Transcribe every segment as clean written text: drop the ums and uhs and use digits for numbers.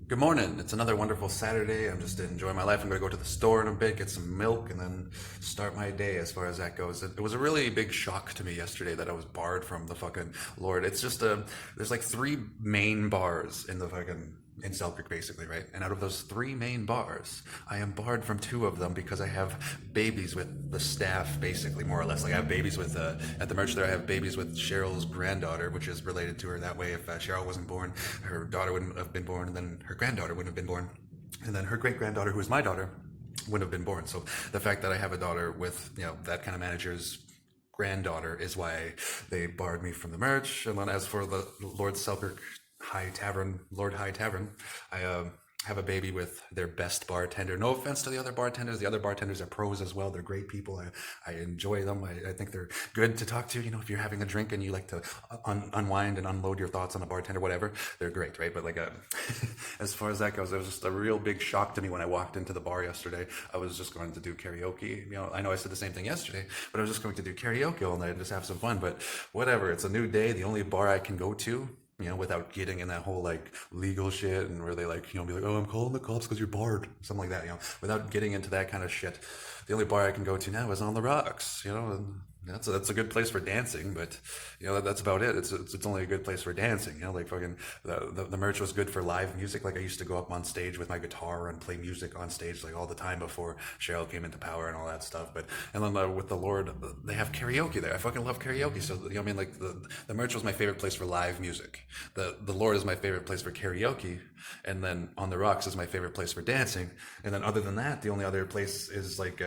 Good morning. It's another wonderful Saturday. I'm just enjoying my life. I'm going to go to the store in a bit, get some milk, and then start my day as far as that goes. It was a really big shock to me yesterday that I was barred from the fucking Lord. It's just there's like three main bars in the fucking in Selkirk, basically, right? And out of those three main bars, I am barred from two of them because I have babies with the staff, basically, more or less. Like I have babies with at the merch there. I have babies with Cheryl's granddaughter, which is related to her. That way, if Cheryl wasn't born, her daughter wouldn't have been born, and then her granddaughter wouldn't have been born, and then her great granddaughter, who is my daughter, wouldn't have been born. So the fact that I have a daughter with that kind of manager's granddaughter is why they barred me from the merch. And then as for the Lord Selkirk Lord High Tavern, I have a baby with their best bartender. No offense to the other bartenders. The other bartenders are pros as well. They're great people. I enjoy them. I think they're good to talk to. If you're having a drink and you like to unwind and unload your thoughts on a bartender, whatever, they're great, right? But like, as far as that goes, it was just a real big shock to me when I walked into the bar yesterday. I was just going to do karaoke. I know I said the same thing yesterday, but I was just going to do karaoke all night and just have some fun. But whatever, it's a new day. The only bar I can go to, without getting in that whole like legal shit and where they like, be like, oh, I'm calling the cops because you're barred, something like that, without getting into that kind of shit. The only bar I can go to now is on the rocks, and that's a good place for dancing, but that's about it. It's only a good place for dancing, like fucking the merch was good for live music. Like I used to go up on stage with my guitar and play music on stage like all the time before Cheryl came into power and all that stuff. And then with the Lord, they have karaoke there. I fucking love karaoke. So like the merch was my favorite place for live music. The Lord is my favorite place for karaoke, and then on the rocks is my favorite place for dancing. And then other than that, the only other place is like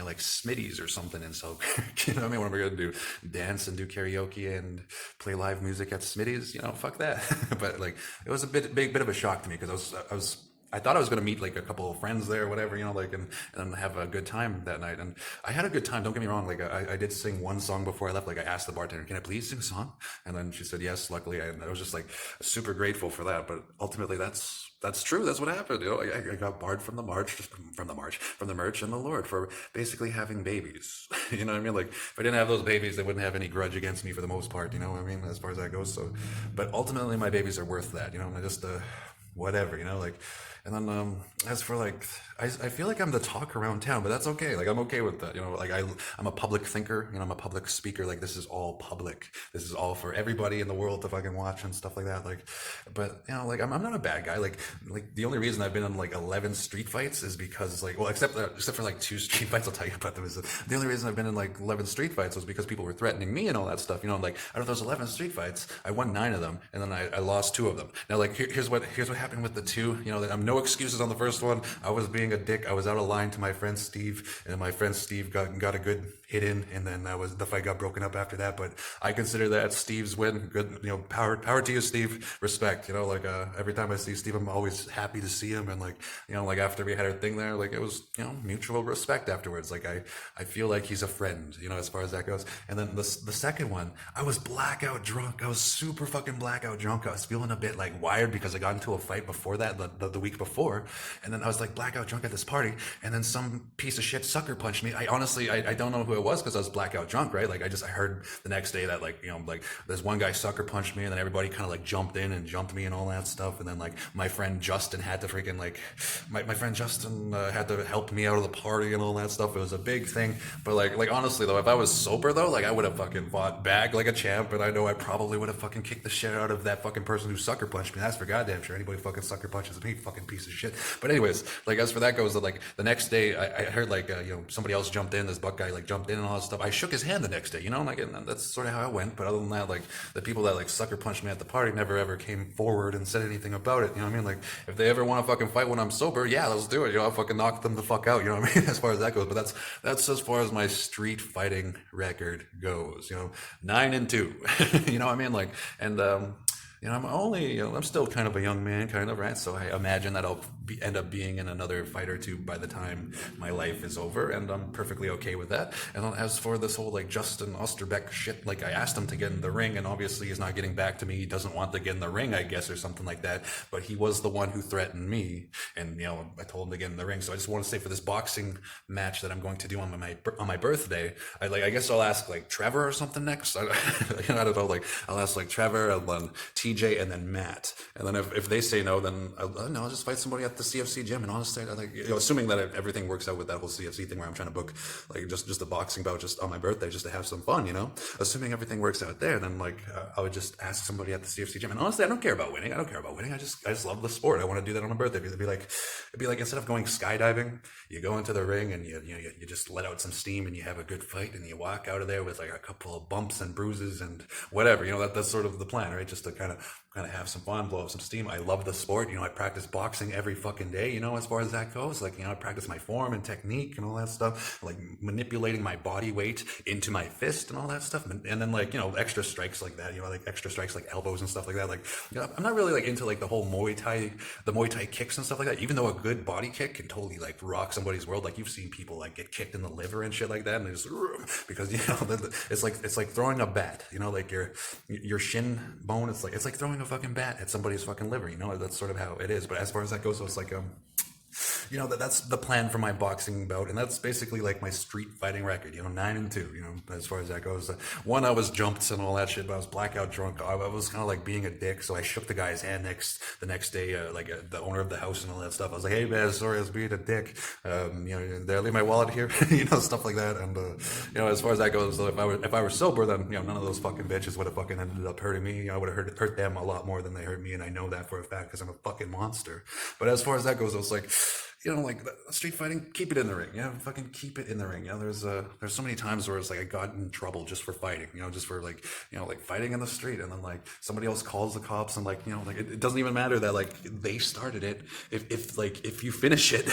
like Smitty's or something in Selkirk. What am I gonna do? Dance and do karaoke and play live music at Smitty's? Fuck that. But like, it was a big bit of a shock to me because I thought I was going to meet like a couple of friends there, whatever, and have a good time that night. And I had a good time. Don't get me wrong. Like I did sing one song before I left. Like I asked the bartender, can I please sing a song? And then she said, yes, luckily. And I was just like super grateful for that. But ultimately that's true. That's what happened. I got barred from the merch and the Lord for basically having babies. You know what I mean? Like if I didn't have those babies, they wouldn't have any grudge against me for the most part. You know what I mean? As far as that goes. So, but ultimately my babies are worth that. I just, whatever, like, and then as for like, I feel like I'm the talk around town, but that's okay. Like I'm okay with that. Like I'm a public thinker. I'm a public speaker. Like this is all public. This is all for everybody in the world to fucking watch and stuff like that. Like, but like I'm not a bad guy. Like the only reason I've been in like 11 street fights is because like, well, except for like 2 street fights, I'll tell you about them. The only reason I've been in like 11 street fights was because people were threatening me and all that stuff. Like out of those 11 street fights, I won 9 of them, and then I lost 2 of them. Now like here's what happened with the 2. I'm no excuses on the first one. I was being a dick. I was out of line to my friend Steve, and my friend Steve got a good hit in, and then the fight got broken up after that. But I consider that Steve's win. Good, power to you, Steve. Respect. Like every time I see Steve, I'm always happy to see him, and like like after we had our thing there, like it was mutual respect afterwards. Like I feel like he's a friend, as far as that goes. And then the second one, I was blackout drunk. I was super fucking blackout drunk. I was feeling a bit like wired because I got into a fight before that, the week before, and then I was like blackout drunk at this party, and then some piece of shit sucker punched me. I honestly I don't know who it was because I was blackout drunk, right? Like I heard the next day that like like there's one guy sucker punched me, and then everybody kind of like jumped in and jumped me and all that stuff, and then like my friend Justin had to freaking like my friend Justin had to help me out of the party and all that stuff. It was a big thing. But like honestly though, if I was sober though, like I would have fucking fought back like a champ, and I know I probably would have fucking kicked the shit out of that fucking person who sucker punched me. That's for goddamn sure. Anybody fucking sucker punches me, fucking piece of shit. But anyways, like as for that goes, like the next day I heard like somebody else jumped in. This buck guy like jumped in and all that stuff. I shook his hand the next day, like, and that's sort of how it went. But other than that, like the people that like sucker punched me at the party never ever came forward and said anything about it. You know what I mean? Like if they ever want to fucking fight when I'm sober, yeah, let's do it. I'll fucking knock them the fuck out. You know what I mean? As far as that goes. But that's as far as my street fighting record goes. 9-2. You know what I mean? Like, and I'm still kind of a young man, kind of, right? So I imagine that I'll end up being in another fight or 2 by the time my life is over, and I'm perfectly okay with that. And as for this whole like Justin Osterbeck shit, like I asked him to get in the ring, and obviously he's not getting back to me. He doesn't want to get in the ring, I guess, or something like that. But he was the one who threatened me, and I told him to get in the ring. So I just want to say, for this boxing match that I'm going to do on my birthday, I guess I'll ask like Trevor or something next. I don't know, like I'll ask like Trevor, and then TJ, and then Matt, and then if they say no, then I'll just fight somebody at the CFC gym. And honestly, assuming that everything works out with that whole CFC thing where I'm trying to book like just a boxing bout just on my birthday just to have some fun, assuming everything works out there, then like I would just ask somebody at the CFC gym. And honestly, I don't care about winning. I just love the sport. I want to do that on my birthday. It'd be like instead of going skydiving, you go into the ring and you just let out some steam and you have a good fight and you walk out of there with like a couple of bumps and bruises and whatever. That's sort of the plan, right? Just to kind of have some fun, blow up some steam. I love the sport. I practice boxing every fucking day, as far as that goes. Like, I practice my form and technique and all that stuff, like manipulating my body weight into my fist and all that stuff. And then like, extra strikes like that, like extra strikes like elbows and stuff like that. Like, I'm not really like into like the whole Muay Thai kicks and stuff like that, even though a good body kick can totally like rock somebody's world. Like, you've seen people like get kicked in the liver and shit like that. And they just, because, it's like throwing a bat, like your shin bone. It's like throwing a fucking bat at somebody's fucking liver. That's sort of how it is. But as far as that goes, so it's like that's the plan for my boxing bout, and that's basically like my street fighting record. 9-2. As far as that goes. One, I was jumped and all that shit, but I was blackout drunk. I was kind of like being a dick, so I shook the guy's hand the next day, the owner of the house and all that stuff. I was like, "Hey man, sorry, I was being a dick. Did I leave my wallet here?" Stuff like that. And as far as that goes, so if I were sober, then none of those fucking bitches would have fucking ended up hurting me. I would have hurt them a lot more than they hurt me, and I know that for a fact because I'm a fucking monster. But as far as that goes, I was like, like street fighting, keep it in the ring. Fucking keep it in the ring. There's so many times where it's like I got in trouble just for fighting, just for like, like fighting in the street, and then like somebody else calls the cops, and like, like it doesn't even matter that like they started it. If you finish it,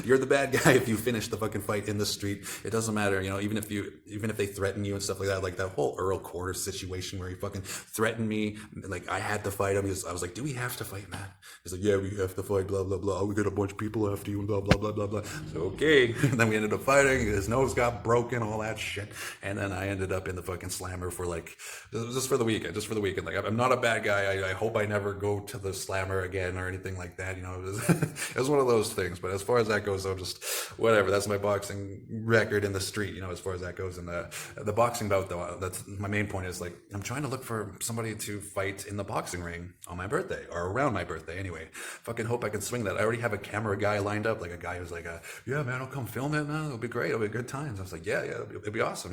you're the bad guy if you finish the fucking fight in the street. It doesn't matter, even if they threaten you and stuff like that, like that whole Earl Quarter situation where he fucking threatened me, like I had to fight him. I was like, "Do we have to fight, man?" He's like, "Yeah, we have to fight, blah blah blah. We got a bunch of people after you and blah blah blah blah blah." So okay. And then we ended up fighting. His nose got broken, all that shit. And then I ended up in the fucking slammer for like just for the weekend. Like, I'm not a bad guy. I hope I never go to the slammer again or anything like that. It was one of those things. But as far as that goes, I'm just whatever. That's my boxing record in the street. As far as that goes. And the boxing bout, though, that's my main point. Is like I'm trying to look for somebody to fight in the boxing ring on my birthday or around my birthday. Anyway, fucking hope I can swing that. I already have a camera guy lined up, like a guy who's like, "Yeah, man, I'll come film it, man. It'll be great. It'll be good times." I was like, "Yeah, it'll be awesome,"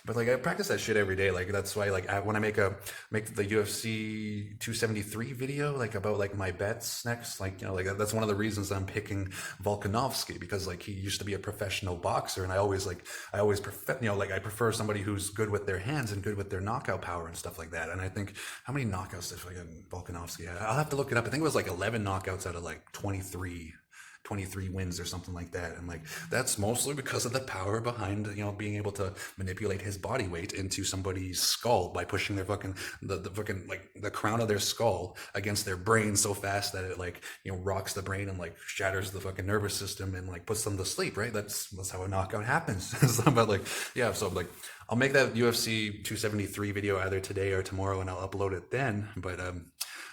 but like I practice that shit every day. Like that's why, like when I make the UFC 273 video, like about like my bets next, like that's one of the reasons I'm picking Volkanovski, because like he used to be a professional boxer, and I always prefer, I prefer somebody who's good with their hands and good with their knockout power and stuff like that. And I think, how many knockouts did fucking Volkanovski have? I'll have to look it up. I think it was like 11 knockouts out of like 23 wins or something like that. And like that's mostly because of the power behind being able to manipulate his body weight into somebody's skull by pushing their fucking the fucking like the crown of their skull against their brain so fast that it like rocks the brain and like shatters the fucking nervous system and like puts them to sleep, right? That's how a knockout happens. But like so like I'll make that UFC 273 video either today or tomorrow, and I'll upload it then. But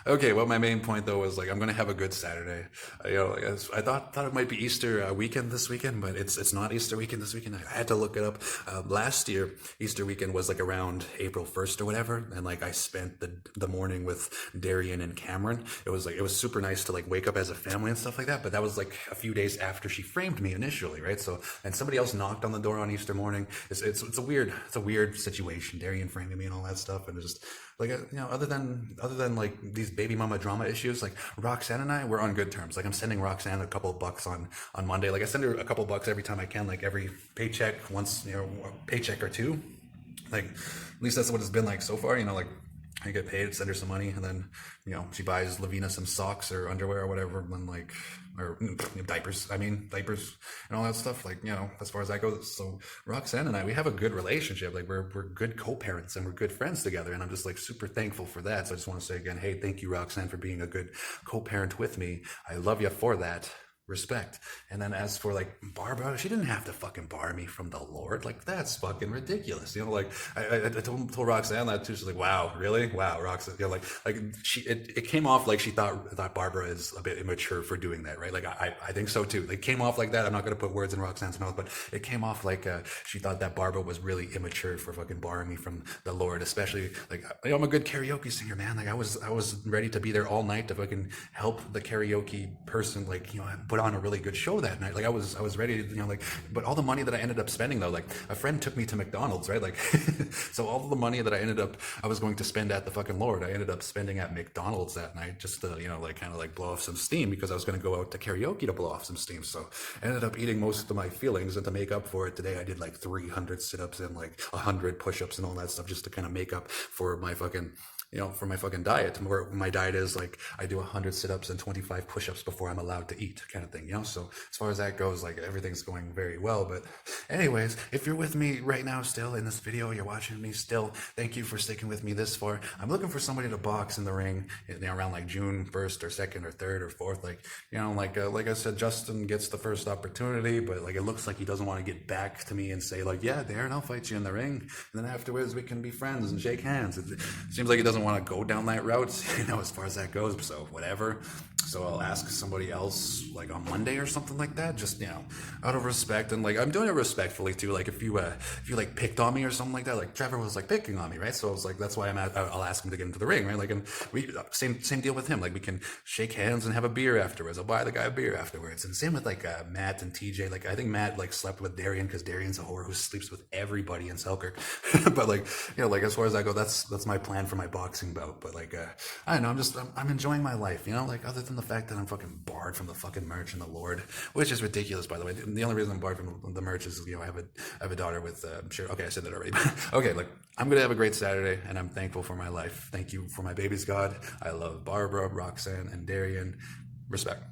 okay, well, my main point though was like I'm gonna have a good Saturday. I thought it might be Easter weekend this weekend, but it's not Easter weekend this weekend. I had to look it up. Last year, Easter weekend was like around April 1st or whatever, and like I spent the morning with Darian and Cameron. It was super nice to like wake up as a family and stuff like that. But that was like a few days after she framed me initially, right? So and somebody else knocked on the door on Easter morning. It's a weird situation. Darian framing me and all that stuff, and it's just like other than like these baby mama drama issues, like Roxanne and I, we're on good terms. Like I'm sending Roxanne a couple of bucks on Monday. Like I send her a couple of bucks every time I can, like every paycheck, once a paycheck or two. Like at least that's what it's been like so far. Like I get paid, send her some money, and then she buys Lavina some socks or underwear or whatever, and then like or diapers and all that stuff, like as far as that goes. So Roxanne and I, we have a good relationship. Like we're good co-parents and we're good friends together, and I'm just like super thankful for that. So I just want to say again, hey, thank you, Roxanne, for being a good co-parent with me. I love you for that. respect. And then as for like Barbara, she didn't have to fucking bar me from the Lord. Like that's fucking ridiculous. You know, like I told Roxanne that too. She's like, wow, really? Wow, Roxanne. You know, like it came off like she thought Barbara is a bit immature for doing that, right? Like I think so too. It came off like that. I'm not gonna put words in Roxanne's mouth, but it came off like she thought that Barbara was really immature for fucking barring me from the Lord. Especially like, you know, I'm a good karaoke singer, man. Like I was ready to be there all night to fucking help the karaoke person, like, you know, put on a really good show that night. Like I was ready to, you know, like, but all the money that I ended up spending though, like a friend took me to McDonald's, right? Like so all the money that I was going to spend at the fucking Lord, I ended up spending at McDonald's that night just to, you know, like kind of like blow off some steam, because I was going to go out to karaoke to blow off some steam. So I ended up eating most of my feelings, and to make up for it today I did like 300 sit-ups and like 100 push-ups and all that stuff, just to kind of make up for my fucking, you know, for my fucking diet. Where my diet is like I do 100 sit-ups and 25 push-ups before I'm allowed to eat, kind of thing, you know. So as far as that goes, like everything's going very well. But anyways, if you're with me right now still in this video, you're watching me still, thank you for sticking with me this far. I'm looking for somebody to box in the ring, you know, around like June 1st or 2nd or 3rd or 4th. Like, you know, like I said, Justin gets the first opportunity, but like it looks like he doesn't want to get back to me and say like, yeah, Darren, I'll fight you in the ring, and then afterwards we can be friends and shake hands. It seems like he doesn't want to go down that route, you know, as far as that goes. So whatever. So I'll ask somebody else like on Monday or something like that, just, you know, out of respect. And like I'm doing it respectfully too. Like if you like picked on me or something like that, like Trevor was like picking on me, right? So I was like, that's why I'll ask him to get into the ring, right? Like, and we same deal with him. Like we can shake hands and have a beer afterwards. I'll buy the guy a beer afterwards. And same with like Matt and TJ. Like I think Matt like slept with Darian because Darian's a whore who sleeps with everybody in Selkirk. But like, you know, like as far as I go, that's my plan for my boxing bout. But like I don't know, I'm enjoying my life, you know, like other than the fact that I'm fucking barred from the fucking merch and the Lord, which is ridiculous, by the way. The only reason I'm barred from the merch is, you know, I have a daughter with sure, okay, I said that already. Okay, like I'm gonna have a great Saturday, and I'm thankful for my life. Thank you for my babies, God. I love Barbara, Roxanne, and Darian. Respect.